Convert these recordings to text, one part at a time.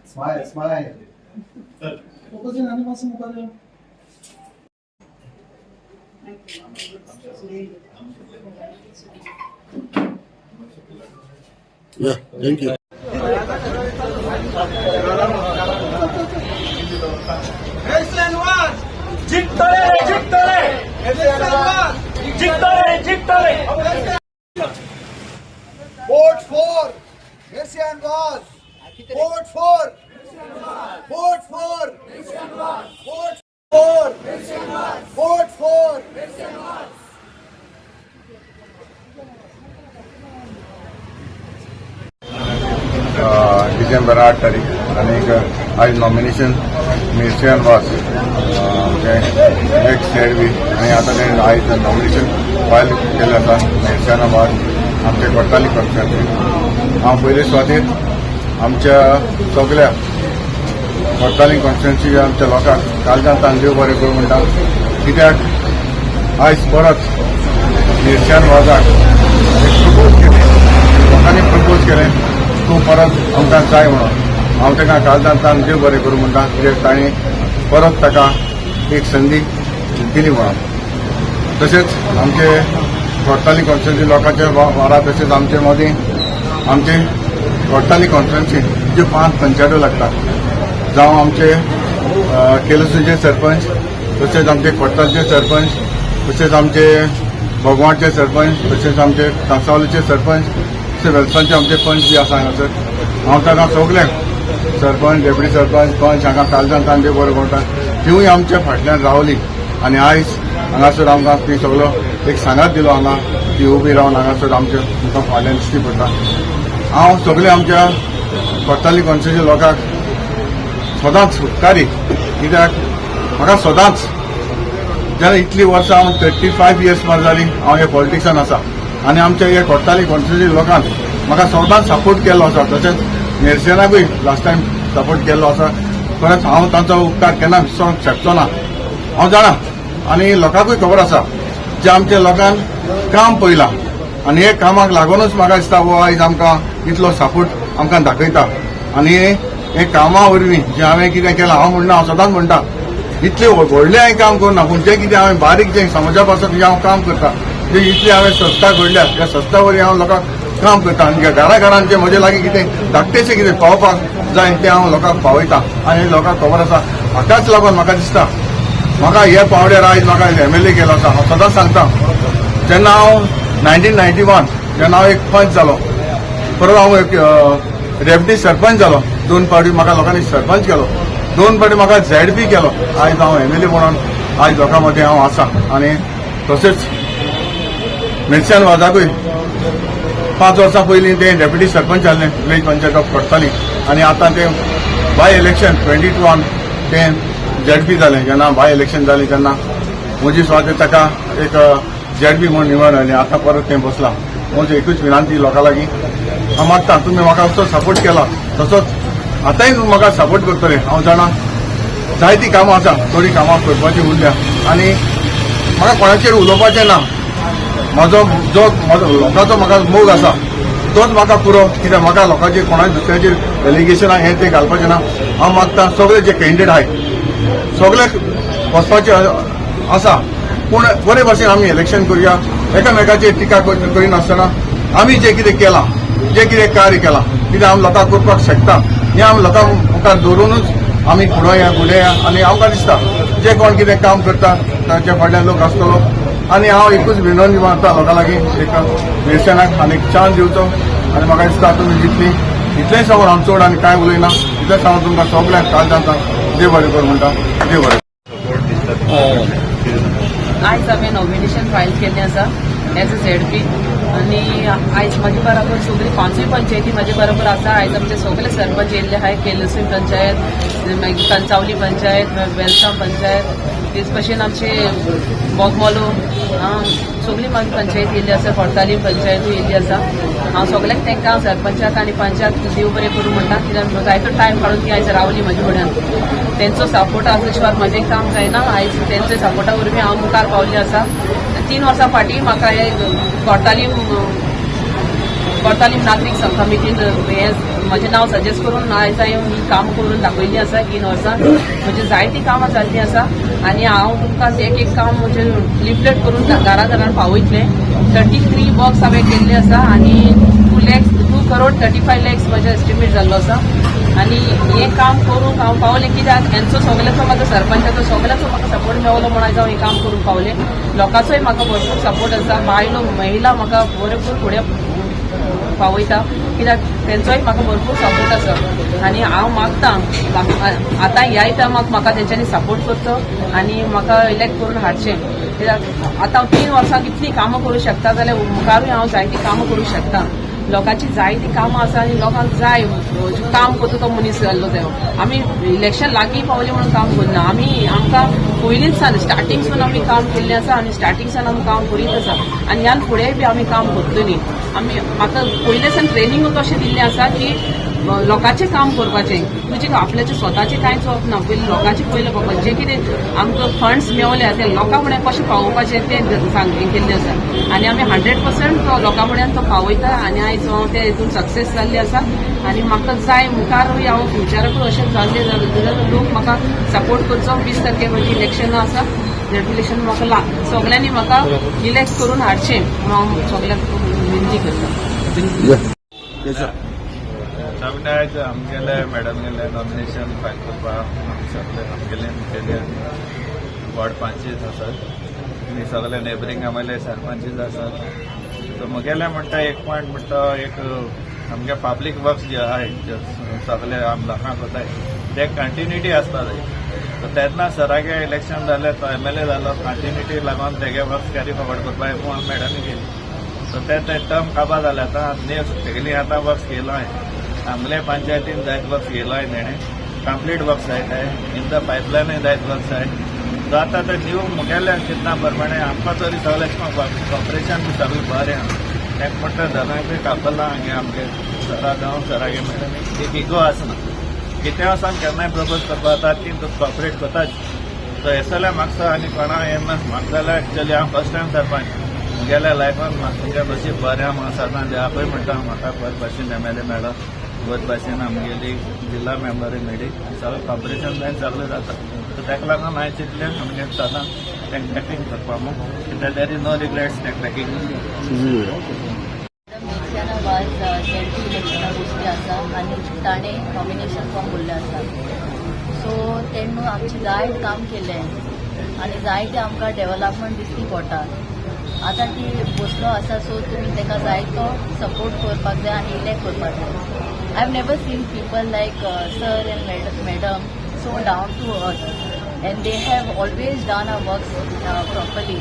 Smile, smile. Yeah, thank you. Vote for Mercy and Wall. Vote for. Vote for. Vote for. Vote for. December 8 तारीख आणि आज nomination मिर्शन वास x ZB आणि आता ते आज नॉमिनेशन फायल केलें आसा मिर्शन वास आमचे कोट्टाली कॉन्स्टिट्युएन्सी हांव पयले सुवातेर आमच्या सगळ्या कोट्टाली कॉन्स्टिट्युएन्सी आमच्या लोकांक काळजांत तान देव बरें करूं म्हणटा कित्याक आयज परत मिर्शन वाजाक प्रपोज केलें लोकांनी प्रपोज केलें तूं परत आमकां जाय म्हणून हांव ताका काळजांत तान देव बरें करूं म्हणटा कित्याक ताणें परत ताका एक संदी दिली म्हणून तशेंच आमचे कोट्टाली कॉन्स्टिट्युएन्सी लोकांचे वारा तशेंच आमचे मदीं आमचे कोट्टाली कॉन्स्टिट्युएन्सी ज्यो 5 पंचायतो लागतात जावं आमचे केलसूचे सरपंच तशेंच आमचे कोट्टालचे सरपंच तशेंच आमचे भोगवाडचे सरपंच तशेंच आमचे कांसावलीचे सरपंच तशें वेलसांचे आमचे पंच बी आसा हांगासर हांव ताका सगळ्यांक सरपंच डेप्युटी सरपंच पंच हांगा काळजांत तान देव बरें करता तिवूय आमच्या फाटल्यान रावली आनी आयज हांगासर आमकां ती सगळो एक सांगात दिलो हांगा ती उबी रावन हांगासर आमच्या तुमकां फाल्यां दिश्टी पडटा हांव सगळे आमच्या कोट्टाली कॉन्स्टिट्युएन्सी लोकांक सदांच उपकारी कित्याक म्हाका सदांच जेन्ना इतली वर्सां हांव 35 इयर्स मार जाली हांव हे पॉलिटिक्सान आसा आनी आमच्या हे कोट्टाली कॉन्स्टिट्युएन्सी लोकांक म्हाका सदांच सपोर्ट केल्लो आसा तशेंच मेर्सेनाकूय लास्ट टायम सपोर्ट केल्लो आसा परत हांव तांचो उपकार केन्ना विसरूंक शकचो ना हांव जाणा आनी लोकांकूय खबर आसा जे आमच्या लोकांन काम पयलां आनी हे कामाक लागूनच म्हाका दिसता वो आयज आमकां इतलो सपोर्ट आमकां दाखयता आनी हे कामा वरवीं जे हांवें कितें केलां हांव म्हणना हांव सदांच म्हणटा इतलें व्हडलें हांवें काम करना पूण जें कितें हांवें बारीक जें समाजा पासून जें हांव काम करता जे इतली हांवें संस्था घडल्या त्या संस्था वरवीं हांव लोकांक काम करता आनी घराघरान जे म्हजे लागीं कितें धाकटेशें कितें पावपाक जाय तें हांव लोकांक पावयता आनी लोकांक खबर आसा हाकाच लागून म्हाका दिसता म्हाका हे पावड्यार आयज म्हाका MLA केलो आसा हांव सदांच सांगता जेन्ना हांव 1991 जेन्ना हांव एक पंच जालो परत हांव एक डेप्युटी सरपंच जालो 2 फावटी म्हाका लोकांनी सरपंच केलो 2 फावटी म्हाका ZB केलो आयज हांव MLA म्हणून आयज लोकां मदीं हांव आसा आनी तशेंच मिर्शन वाजाकूय 5 वर्सां पयलीं ते डेप्युटी सरपंच जाल्ले विलेज पंचायत ऑफ कोट्टाली आनी आतां ते बाय इलेक्शन 22 ते ZB जालें जेन्ना बाय इलेक्शन जालें तेन्ना म्हजी सुवातेर ताका एक ZB म्हणून निवड आनी आतां परत तें बसलां म्हजी एकूच विनंती लोकां लागीं हांव मागता तुमी म्हाका असो सपोर्ट केला तसोच आतांय म्हाका सपोर्ट करतले हांव जाणा जायतीं कामां आसा थोडीं कामां करपाची उरल्या आनी म्हाका कोणाचेर उलोवपाचें ना म्हजो जो लोकांचो म्हाका मोग आसा तोच म्हाका पुरो कित्याक म्हाका लोकांचेर कोणाच दुसऱ्याचेर एलिगेशनां हें तें घालपाचें ना हांव मागता सगळे जे कॅन्डिडेट आहाय सगळे वचपाचे आसा पूण बरे भाशेन आमी इलेक्शन करुया एकामेकाचेर टिका करिनासतना आमी जें कितें केलां जें कितें कार्य केलां कितें आमी लोकांक करपाक शकता हें आमी लोकांक मुखार दवरूनच आमी फुडेया आनी आमकां दिसता जे कोण कितें काम करता तांच्या फाटल्यान लोक आसतलो आनी हांव एकूच विनंती मारता लोकां लागीं एक मिर्शनाक आनी चान्स दिवचो आनी म्हाका दिसता तुमी जितली इतलें सांगून हांव चड आनी कांय उलयना इतलें सांगून तुमकां सगळ्यांक काळजांत देव बरें कर म्हणटा देव बरें आयज हांवें नॉमिनेशन फायल केल्लें आसा एज अ ZB आनी आयज म्हाजे बरोबर सगळी 5 पंचायती म्हाजे बरोबर आसा आयज आमचे सगळे सरपंच येयल्ले आहाय केलसी पंचायत मागीर कांसावली पंचायत वेलसां पंचायत तेच भशेन आमचे बोगमोलो सगळी म्हाजी पंचायत येयल्ली आसा कोट्टाली पंचायतूय येयल्ली आसा हांव सगळ्यांक तांकां सरपंचाक आनी पंचाक देव बरें करूं म्हणटा कित्याक जायतो टायम काडून ती आयज रावली म्हाजे फुड्यान तेंचो सपोर्ट आसल्या शिवाय म्हजें काम जायना आयज तेंच्या सपोर्टा वरवीं हांव मुखार पावल्लें आसा 3 वर्सां फाटीं म्हाका हे कोट्टाली कोर्तालीम नागरीक सब कमिटीन म्हजें नांव सजेस्ट करून आयज हांवें ही काम करून दाखयल्ली आसा 3 वर्सां. म्हणजे जायतीं कामां जाल्लीं आसा आनी हांव तुमकां एक काम म्हणजे लिफलेट करून घरान पावयतलें. 33 वर्क्स हांवें केल्ले आसा आनी 2 crore 35 lakhs म्हजो एस्टिमेट जाल्लो आसा. आनी हें काम करूंक हांव पावलें कित्याक हेंचो सगळ्याचो म्हाका सरपंचाचो सगळ्याचो म्हाका सपोर्ट मेळलो म्हणून आयज हांव हें काम करूंक पावलें. लोकांचोय म्हाका भरपूर सपोर्ट आसा. महिला म्हाका भरपूर फुडें पावयता कित्याक तेंचोय म्हाका भरपूर सपोर्ट आसा. आनी हांव मागतां आतां ह्याय टायमाक म्हाका तेंच्यांनी सपोर्ट करचो आनी म्हाका इलेक्ट करून हाडचें. कित्याक आतां 3 वर्सां कितलीं कामां करूं शकता जाल्यार मुखारूय हांव जायतीं कामां करूं शकता. लोकांची जायतीं कामां आसा आनी लोकांक जाय काम करता तो मनीस जाल्लो जायो. आमी इलेक्शन लागीं पावलें म्हणून काम करना. आमकां पयलींच सान स्टार्टिंगसून आमी काम केल्लें आसा आनी स्टार्टिंगसान आमी काम करीत आसा आनी ह्यान फुडेंय बी आमी काम करतलीं. म्हाका पयले सान ट्रेनिंगूच अशें दिल्लें आसा की लोकांचें काम करपाचें. म्हणजे आपल्याचें स्वताचें कांयच ना, पयलीं लोकांचें पयलें पळोवपाचें. जें कितें आमकां फंड्स मेवले ते लोकां फुडें कशें पावोवपाचें तें हें केल्लें आसा आनी आमी 100% तो लोकां फुड्यान तो पावयता आनी आयज हांव ते हितून सक्सेस जाल्लें आसा. आनी म्हाका जाय मुखारूय हांव फ्युचराकूय अशें जाल्लें जाल्यार लोक म्हाका सपोर्ट करचो. 20 तारखेर इलेक्शनां आसा. इलेक्शन म्हाका सगळ्यांनी म्हाका इलेक्ट करून हाडचें हांव सगळ्यांक विनंती करता. सगळे आयज आमगेले मॅडम गेले नॉमिनेशन फायल करपाक सगळे आमगेले केले वॉर्ड पंचीस आसात आनी सगळे नेबरींग आमगेले सरपंचीस आसात. सो मुगेले म्हणटा एक पॉयंट म्हणटा एक आमगे पब्लीक वर्क्स जे आहाय सगळे आम लोकांक कोताय ते कंटिन्युटी आसपा जाय. सो तेन्ना सरागे इलेक्शन जालें तो MLA जालो कंटिन्युटी लागून तेगे वर्क्स कॅरी फॉरवर्ड करपाक एक मॅडमी गेली. सो ते टर्म काबार जालें आतां नेक्स्ट तेगेली आतां वर्क्स केलो हांवें. आमले पंचायतीन जायत वर्क्स केलोय तेणें कंप्लीट वर्क्स जायताय. इन द पायपलायनूय जायत वर्क्स आहाय. सो आतां ते न्यू मुगेल्या चिंतना प्रमाणे आमकां तरी सगळें कॉपरेशन बी सगळें बरें आहा. एक म्हणटा धनय कापला हांगे आमगे सरा जावं सरागे मॅडम एक इगो आसना. कितें वचोन केन्नाय प्रपोज करपा जाता ती कॉपरेट कोताच. सो हे जाल्यार म्हाका आनी कोणा हें म्हाका जाल्यार एक्चुअली हांव फर्स्ट टायम सरपंच मुगेल्या लायफान म्हाका तुमच्या नशीब बरें आहा म्हाका सदां देवा पळय म्हणटा म्हाका बरे भाशेन MLA मेळ्ळो. बरे भाशेन आमगेली जिल्ला मेंबरूय मेळ्ळी. सगळें कॉपरेशन जायन सगळें जाता. सो ताका लागून हांवें चिंतलें आमगे सदां टॅक्टिंग करपा म्हणून कित्याक देर इज नो रिग्रेट्स टॅक्टिंग. ZP इलेक्शनाक बसली आसा आनी ताणें नॉमिनेशन फॉर्म भरले आसा. सो तेणें आमचें जायत काम केलें आनी जायते आमकां डेव्हलपमेंट दिसती पडटा. आतां ती बसलो आसा सो तुमी ताका जायतो सपोर्ट करपाक जाय आनी इलेक्ट करपाक जाय. I have never seen people like sir end madam so down to earth and they have always done our works properly.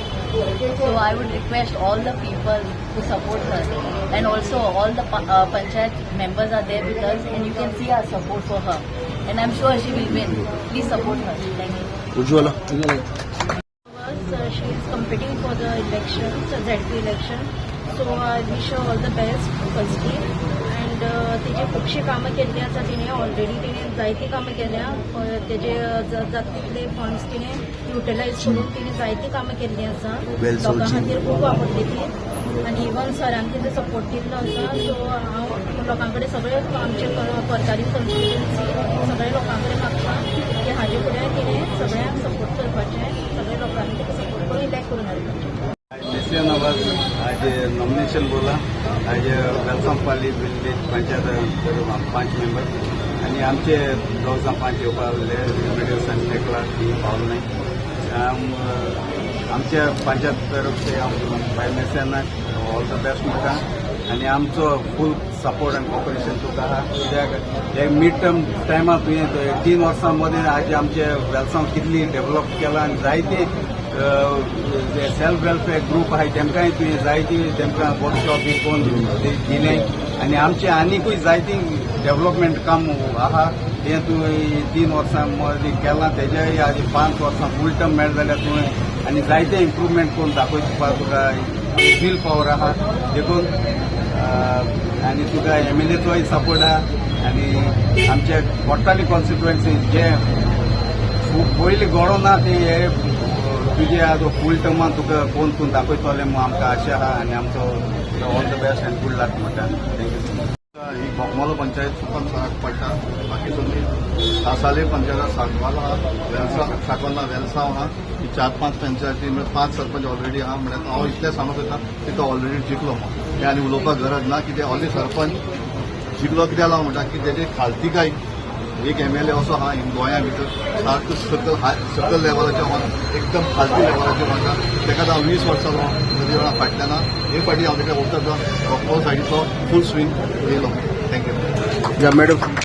So I would request all the people to support her and also all the panchayat members are there with us and you can see our support for her and I'm sure she will win. Please support her. Thank you. Ujjwala. She is competing for the elections, ZP election. So I wish her all the best firstly. तिचे खुबशी कामां केल्ली आसा. तिणें already जायतीं कामां केल्या. तेजे जाता तितले फंड्स तिणें युटिलायज करून तिणें जायतीं कामां केल्लीं आसा. लोकां खातीर खूब वापरली ती आनी इवन सरान तिणें सपोर्ट दिल्लो आसा. सो हांव लोकां कडेन सगळे आमचे करताली कॉन्स्टिट्युएन्सी सगळ्या लोकां कडेन मागता की हाजे फुडें तिणें सगळ्यांक सपोर्ट करपाचें. सगळ्या लोकांनी तिका सपोर्ट करून इलेक्ट करून हाडपाचें. Decision of us, आज नॉमिनेशन बोला आज वेलसाम पाली विलेज पंचायत 5 मेंबर आणि आमचे 2005 येवपाले रेमेडियस आनी तेकला ती पावलो नाही. आमच्या पंचायत तरफ से बाय मेसेनाक ऑल द बेस्ट म्हाका आनी आमचो फूल सपोर्ट आनी कॉपरेशन तुका आहा. कित्याक एक मिड टर्म टायमार तुवें 3 वर्सां मदें आज आमचे वेलसाम कितली डेव्हलप केला आनी जायते सेल्फ वेलफेअर ग्रुप आहे तेमकांय तुवें जायती तेमकां वर्कशॉप बी करून दिलें आनी आमचें आनीकूय जायतीं डेव्हलपमेंट काम आहा. तें तुवें 3 वर्सां मदीं केलां तेजेय आज 5 वर्सां फूल टर्म मेळ्ळें जाल्यार तुवें आनी जायते इम्प्रुवमेंट करून दाखोवपाक तुका विल पावर आहा देखून आनी तुका MLAचोय सपोर्ट आहा आनी आमचे कोट्टाली कॉन्स्टिट्युएन्सी जे पयलीं घडोवं ना ते हे तुजे आज फूल टर्मान तुका कोण दाखयतले म्हूण आमकां आशा आहा आनी आमचो all the best and good luck म्हणटा थँक्यू सो मच. ही बोगमालो पंचायत चुकून पडटा बाकी सगळी सासाले पंचायत सांगवाला साकवाला वेलसांव आहा ही 4-5 पंचायती म्हणजे 5 सरपंच ऑलरेडी आहा म्हणजे हांव इतलें सांगत येता की तो ऑलरेडी जिखलो हे आनी उलोवपाक गरज ना की ते ऑलरेडी सरपंच जिखलो कित्याक लागून म्हणटा की तेजे खालतीकाय एक MLA असो आहा गोंया भितर सारको सकल लेवलाचेर एकदम खालती लेवलाचेर म्हणटा तेका हांव 20 वर्सां जालो फाटल्यान हे फाटी हांव तेका वखदां बोगमालो सायडीचो फूल स्विंग येयलो. थँक्यू. या मॅडम